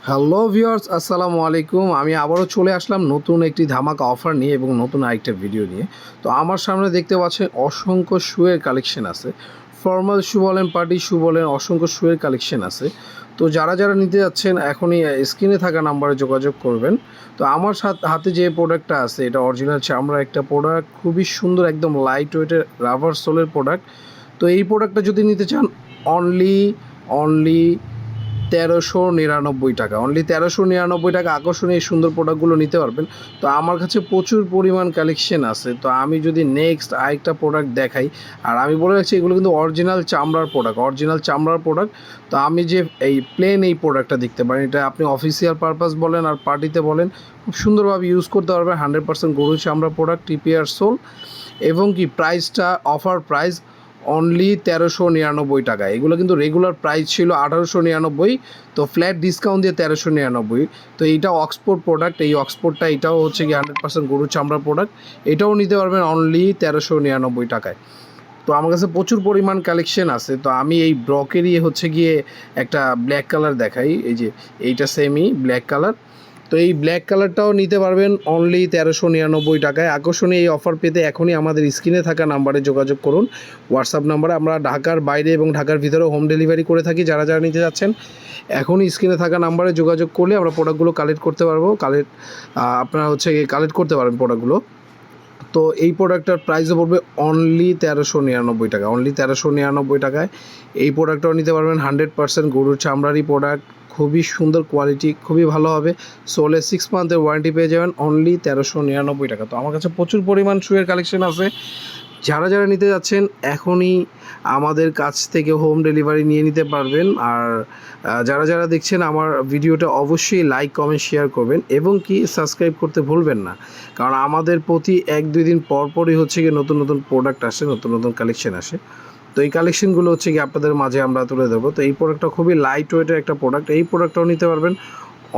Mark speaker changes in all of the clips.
Speaker 1: Hello viewers, আসসালামু আলাইকুম। আমি আবারও চলে আসলাম নতুন একটি ধামাকা অফার নিয়ে এবং নতুন আরেকটা ভিডিও নিয়ে। তো আমার সামনে দেখতে পাচ্ছেন অসংখ্য শুয়ের কালেকশন আছে। ফর্মাল শু বলেন, পার্টি শু বলেন, অসংখ্য শুয়ের কালেকশন আছে। তো যারা যারা নিতে যাচ্ছেন এখনই স্ক্রিনে থাকা নাম্বারে যোগাযোগ করবেন। তো আমার হাতে যে প্রোডাক্টটা আছে এটা অরিজিনাল চামড়া একটা প্রোডাক্ট, খুবই সুন্দর, একদম লাইট ওয়েটের রাবার সোলের প্রোডাক্ট। তো এই প্রোডাক্টটা যদি নিতে চান অনলি অনলি ১৩৯৯ টাকা, অনলি ১৩৯৯ টাকা আকর্ষণীয় এই সুন্দর প্রোডাক্টগুলো নিতে পারবেন। তো আমার কাছে প্রচুর পরিমাণ কালেকশন আছে। তো আমি যদি নেক্সট আরেকটা প্রোডাক্ট দেখাই, আর আমি বলে রাখছি এগুলো কিন্তু অরিজিনাল চামড়ার প্রোডাক্ট। তো আমি যে এই প্লেন এই প্রোডাক্টটা দেখতে পারেন, এটা আপনি অফিসিয়াল পারপাস বলেন আর পার্টিতে বলেন খুব সুন্দরভাবে ইউজ করতে পারবেন। 100% গরু চামড়া প্রোডাক্ট, টিপিআর সোল, এবং কি প্রাইসটা অফার প্রাইস অনলি ১৩৯৯ টাকা। এগুলো কিন্তু রেগুলার প্রাইস ছিল ১৮৯৯, তো ফ্ল্যাট ডিসকাউন্ট দিয়ে ১৩৯৯। তো এইটা অক্সফোর্ড প্রোডাক্ট, এই অক্সফোর্ডটা এটাও হচ্ছে কি 100% গরুর চামড়ার প্রোডাক্ট। এটাও নিতে পারবেন অনলি ১৩৯৯ টাকায়। তো আমার কাছে প্রচুর পরিমাণ কালেকশন আছে। তো আমি এই ব্রকেরই হচ্ছে গিয়ে একটা ব্ল্যাক কালার দেখাই, এই যে এইটা সেমি ব্ল্যাক কালার। তো এই ব্ল্যাক কালারটাও নিতে পারবেন অনলি ১৩৯৯ টাকায়। আকর্ষণীয় এই অফার পেতে এখনই আমাদের স্ক্রিনে থাকা নাম্বারে যোগাযোগ করুন, হোয়াটসঅ্যাপ নাম্বারে। আমরা ঢাকার বাইরে এবং ঢাকার ভিতরেও হোম ডেলিভারি করে থাকি। যারা যারা নিতে যাচ্ছেন এখনই স্ক্রিনে থাকা নাম্বারে যোগাযোগ করলে আমরা প্রোডাক্টগুলো কালেক্ট করতে পারবো। আপনারা হচ্ছে কালেক্ট করতে পারেন প্রোডাক্টগুলো। তো এই প্রোডাক্টটার প্রাইসও পড়বে অনলি ১৩৯৯ টাকা, অনলি ১৩৯৯ টাকায় এই প্রোডাক্টটাও নিতে পারবেন। 100% গরুর চামড়ারই প্রোডাক্ট, খুবই সুন্দর কোয়ালিটি, খুবই ভালো হবে। সোলে 6 মান্থের ওয়ারেন্টি পেয়ে যাবেন অনলি ১৩৯৯ টাকা। তো আমার কাছে প্রচুর পরিমাণ শুয়ের কালেকশন আছে। যারা যারা নিতে যাচ্ছেন এখনই আমাদের কাছ থেকে হোম ডেলিভারি নিয়ে নিতে পারবেন। আর যারা যারা দেখছেন আমার ভিডিওটা অবশ্যই লাইক, কমেন্ট, শেয়ার করবেন এবং কি সাবস্ক্রাইব করতে ভুলবেন না, কারণ আমাদের প্রতি ১-২ দিন পরই হচ্ছে গিয়ে নতুন নতুন প্রোডাক্ট আসে, নতুন নতুন কালেকশন আসে। তো এই কালেকশনগুলো হচ্ছে কি আপনাদের মাঝে আমরা তুলে দেবো। তো এই প্রোডাক্টটা খুবই লাইট ওয়েটের একটা প্রোডাক্ট, এই প্রোডাক্টটাও নিতে পারবেন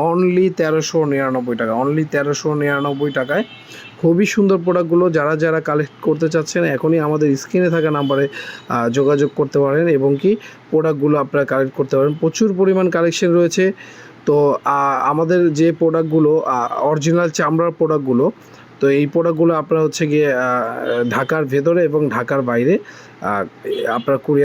Speaker 1: অনলি ১৩৯৯ টাকা, অনলি ১৩৯৯ টাকায়। খুবই সুন্দর প্রোডাক্টগুলো। যারা যারা কালেক্ট করতে চাচ্ছেন এখনই আমাদের স্ক্রিনে থাকা নাম্বারে যোগাযোগ করতে পারেন এবং কি প্রোডাক্টগুলো আপনারা কালেক্ট করতে পারেন। প্রচুর পরিমাণ কালেকশন রয়েছে। তো আমাদের যে প্রোডাক্টগুলো অরিজিনাল চামড়ার প্রোডাক্টগুলো, তো এই প্রোডাক্টগুলো আপনারা হচ্ছে গিয়ে ঢাকার ভেতরে এবং ঢাকার বাইরে আপনারা কুরিয়ার